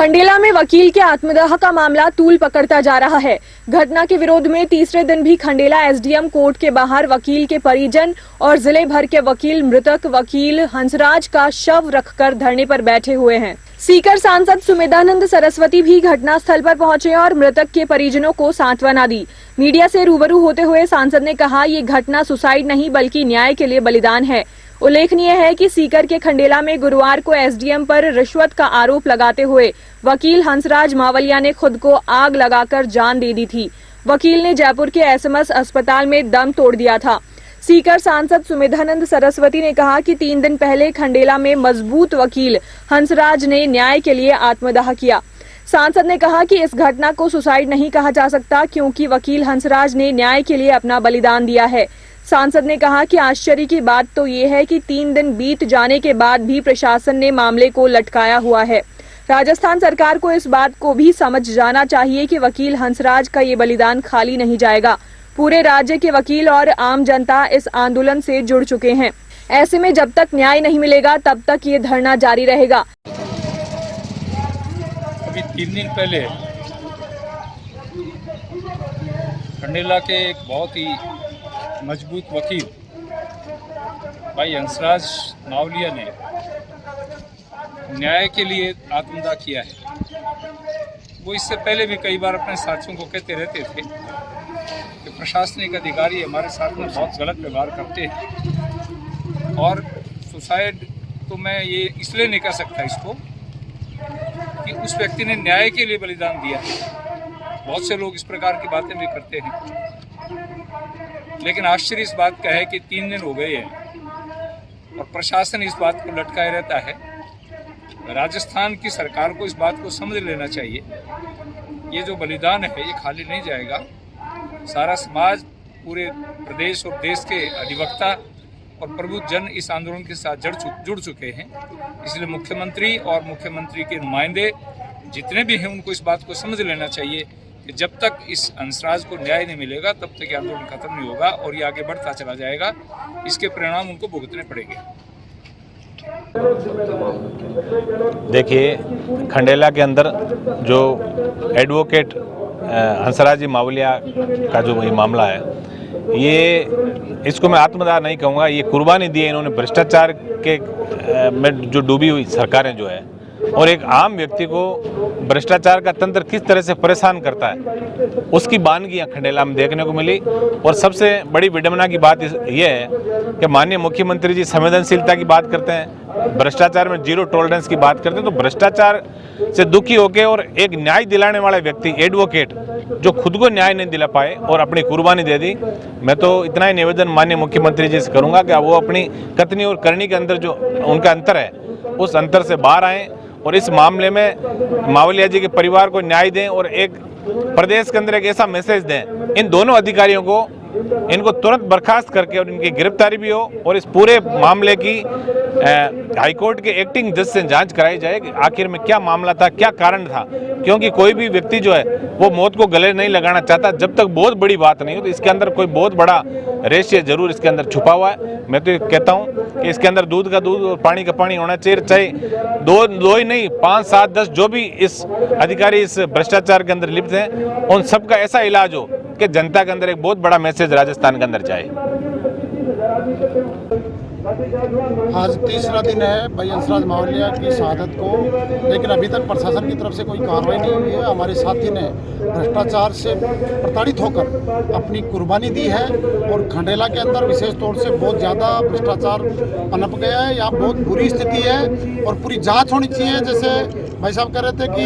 खंडेला में वकील के आत्मदाह का मामला तूल पकड़ता जा रहा है। घटना के विरोध में तीसरे दिन भी खंडेला एसडीएम कोर्ट के बाहर वकील के परिजन और जिले भर के वकील मृतक वकील हंसराज का शव रखकर धरने पर बैठे हुए हैं। सीकर सांसद सुमेधानंद सरस्वती भी घटना स्थल पर पहुंचे और मृतक के परिजनों को सांत्वना दी। मीडिया से रूबरू होते हुए सांसद ने कहा, ये घटना सुसाइड नहीं बल्कि न्याय के लिए बलिदान है। उल्लेखनीय है कि सीकर के खंडेला में गुरुवार को एसडीएम पर रिश्वत का आरोप लगाते हुए वकील हंसराज मावलिया ने खुद को आग लगाकर जान दे दी थी। वकील ने जयपुर के एसएमएस अस्पताल में दम तोड़ दिया था। सीकर सांसद सुमेधानंद सरस्वती ने कहा कि 3 दिन पहले खंडेला में मजबूत वकील हंसराज ने न्याय के लिए आत्मदाह किया। सांसद ने कहा कि इस घटना को सुसाइड नहीं कहा जा सकता क्योंकि वकील हंसराज ने न्याय के लिए अपना बलिदान दिया है। सांसद ने कहा कि आश्चर्य की बात तो ये है कि 3 दिन बीत जाने के बाद भी प्रशासन ने मामले को लटकाया हुआ है। राजस्थान सरकार को इस बात को भी समझ जाना चाहिए कि वकील हंसराज का ये बलिदान खाली नहीं जाएगा। पूरे राज्य के वकील और आम जनता इस आंदोलन से जुड़ चुके हैं। ऐसे में जब तक न्याय नहीं मिलेगा तब तक ये धरना जारी रहेगा। अभी 3 दिन पहले खंडेला के एक बहुत ही मजबूत वकील भाई हंसराज मावलिया ने न्याय के लिए आत्मदाह किया है। वो इससे पहले भी कई बार अपने साथियों को कहते रहते थे कि प्रशासनिक अधिकारी हमारे साथ में बहुत गलत व्यवहार करते हैं, और सुसाइड तो मैं ये इसलिए नहीं कह सकता इसको कि उस व्यक्ति ने न्याय के लिए बलिदान दिया। बहुत से लोग इस प्रकार की बातें भी करते हैं, लेकिन आश्चर्य इस बात का है कि 3 दिन हो गए हैं और प्रशासन इस बात को लटकाए रहता है। राजस्थान की सरकार को इस बात को समझ लेना चाहिए, ये जो बलिदान है ये खाली नहीं जाएगा। सारा समाज, पूरे प्रदेश और देश के अधिवक्ता और प्रबुद्ध जन इस आंदोलन के साथ जुड़ चुके हैं। इसलिए मुख्यमंत्री और मुख्यमंत्री के नुमाइंदे जितने भी हैं उनको इस बात को समझ लेना चाहिए कि जब तक इस हंसराज को न्याय नहीं मिलेगा तब तक ये आंदोलन खत्म नहीं होगा और ये आगे बढ़ता चला जाएगा। इसके परिणाम उनको भुगतने पड़ेंगे। देखिए, खंडेला के अंदर जो एडवोकेट हंसराज जी मावलिया का जो ये मामला है, ये इसको मैं आत्मदाह नहीं कहूँगा, ये कुर्बानी दी है इन्होंने भ्रष्टाचार के में जो डूबी हुई सरकारें जो है, और एक आम व्यक्ति को भ्रष्टाचार का तंत्र किस तरह से परेशान करता है उसकी बानगियां खंडेला में देखने को मिली। और सबसे बड़ी विडंबना की बात यह है कि माननीय मुख्यमंत्री जी संवेदनशीलता की बात करते हैं, भ्रष्टाचार में 0 टॉलरेंस की बात करते हैं, तो भ्रष्टाचार से दुखी होकर और एक न्याय दिलाने वाले व्यक्ति एडवोकेट जो खुद को न्याय नहीं दिला पाए और अपनी कुर्बानी दे दी। मैं तो इतना ही निवेदन माननीय मुख्यमंत्री जी से करूंगा कि वो अपनी कथनी और करनी के अंदर जो उनका अंतर है उस अंतर से बाहर आएँ और इस मामले में मावलिया जी के परिवार को न्याय दें और एक प्रदेश के अंदर एक ऐसा मैसेज दें इन दोनों अधिकारियों को, इनको तुरंत बर्खास्त करके और इनकी गिरफ्तारी भी हो और इस पूरे मामले की हाईकोर्ट के एक्टिंग जज से जांच कराई जाए कि आखिर में क्या मामला था, क्या कारण था। क्योंकि कोई भी व्यक्ति जो है वो मौत को गले नहीं लगाना चाहता जब तक बहुत बड़ी बात नहीं हो। तो इसके अंदर कोई बहुत बड़ा रहस्य जरूर इसके अंदर छुपा हुआ है। मैं तो कहता हूँ कि इसके अंदर दूध का दूध और पानी का पानी होना चाहिए, चाहे दो ही नहीं 5, 7, 10 जो भी इस अधिकारी इस भ्रष्टाचार के अंदर लिप्त हैं उन सबका ऐसा इलाज हो कि जनता के अंदर एक बहुत बड़ा मैसेज राजस्थान के अंदर जाए। आज तीसरा दिन है भाई हंसराज मावलिया की शहादत को, लेकिन अभी तक प्रशासन की तरफ से कोई कार्रवाई नहीं हुई है। हमारे साथी ने भ्रष्टाचार से प्रताड़ित होकर अपनी कुर्बानी दी है और खंडेला के अंदर विशेष तौर से बहुत ज़्यादा भ्रष्टाचार पनप गया है। यहाँ बहुत बुरी स्थिति है और पूरी जांच होनी चाहिए। जैसे भाई साहब कह रहे थे कि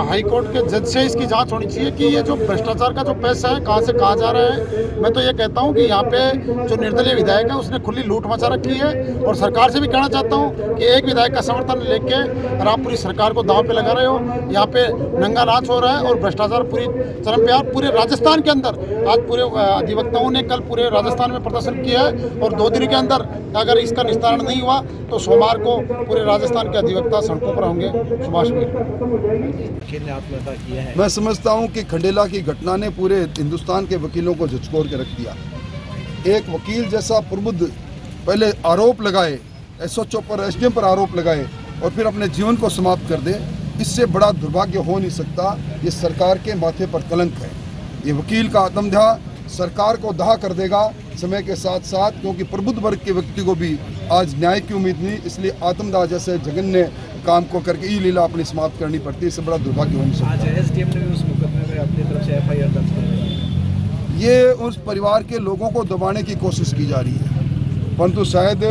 हाई कोर्ट के जज से इसकी जांच होनी चाहिए कि ये जो भ्रष्टाचार का जो पैसा है कहाँ से कहाँ जा रहा है। मैं तो ये कहता हूँ कि यहाँ पे जो निर्दलीय विधायक है उसने खुली लूट मचा रखी है और सरकार से भी कहना चाहता हूँ कि एक विधायक का समर्थन लेके और आप पूरी सरकार को दांव पे लगा रहे हो। यहाँ पे नंगा नाच हो रहा है और भ्रष्टाचार पूरी चरम पे पूरे राजस्थान के अंदर आज पूरे अधिवक्ताओं ने कल पूरे राजस्थान में प्रदर्शन किया है और 2 दिन के अंदर अगर इसका निस्तारण नहीं हुआ तो सोमवार को पूरे राजस्थान के अधिवक्ता सड़कों पर होंगे। सुभाष मैं समझता हूं कि खंडेला की घटना ने पूरे हिंदुस्तान के वकीलों को झकझोर के रख दिया। एक वकील जैसा प्रबुद्ध पहले आरोप लगाए, एसएचओ पर, एसडीएम पर आरोप लगाए और फिर अपने जीवन को समाप्त कर दे, इससे बड़ा दुर्भाग्य हो नहीं सकता। ये सरकार के माथे पर कलंक है। ये वकील का आत्मदाह सरकार को दाह कर देगा समय के साथ साथ, क्योंकि प्रबुद्ध वर्ग के व्यक्ति को भी आज न्याय की उम्मीद नहीं, इसलिए आत्मदाह जैसे जघन्य काम को करके ई लीला अपनी समाप्त करनी पड़ती है। इससे बड़ा दुर्भाग्य हो नहीं सकता। आज एसडीएम ने भी उस मुकदमे में अपनी तरफ से एफआईआर दर्ज कर ये उस परिवार के लोगों को दबाने की कोशिश की जा रही है, परंतु शायद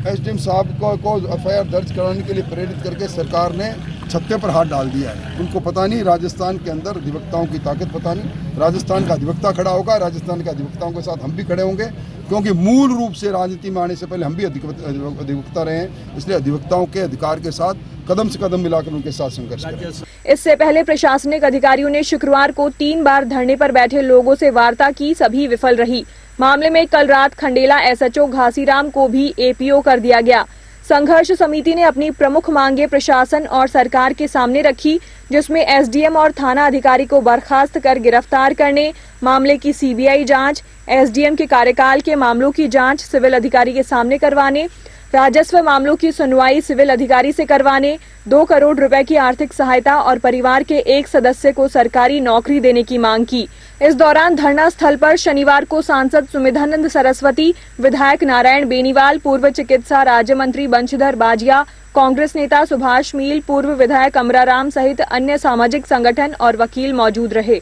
एसडीएम साहब को एफआईआर दर्ज कराने के लिए प्रेरित करके सरकार ने छत्ते पर हाथ डाल दिया है। उनको पता नहीं राजस्थान के अंदर अधिवक्ताओं की ताकत पता नहीं। राजस्थान का अधिवक्ता खड़ा होगा, राजस्थान के अधिवक्ताओं के साथ हम भी खड़े होंगे, क्योंकि मूल रूप से राजनीति में आने से पहले हम भी अधिवक्ता रहे हैं। इसलिए अधिवक्ताओं के अधिकार के साथ कदम से कदम मिलाकर उनके साथ संघर्ष करें। इससे पहले प्रशासनिक अधिकारियों ने शुक्रवार को 3 बार धरने पर बैठे लोगों से वार्ता की, सभी विफल रही। मामले में कल रात खंडेला एसएचओ घासीराम को भी एपीओ कर दिया गया। संघर्ष समिति ने अपनी प्रमुख मांगे प्रशासन और सरकार के सामने रखी, जिसमें एसडीएम और थाना अधिकारी को बर्खास्त कर गिरफ्तार करने, मामले की सीबीआई जांच, एसडीएम के कार्यकाल के मामलों की जांच सिविल अधिकारी के सामने करवाने, राजस्व मामलों की सुनवाई सिविल अधिकारी से करवाने, 2 करोड़ रुपए की आर्थिक सहायता और परिवार के एक सदस्य को सरकारी नौकरी देने की मांग की। इस दौरान धरना स्थल पर शनिवार को सांसद सुमिधानंद सरस्वती, विधायक नारायण बेनीवाल, पूर्व चिकित्सा राज्य मंत्री बंशीधर बाजिया, कांग्रेस नेता सुभाष मील, पूर्व विधायक अमराराम सहित अन्य सामाजिक संगठन और वकील मौजूद रहे।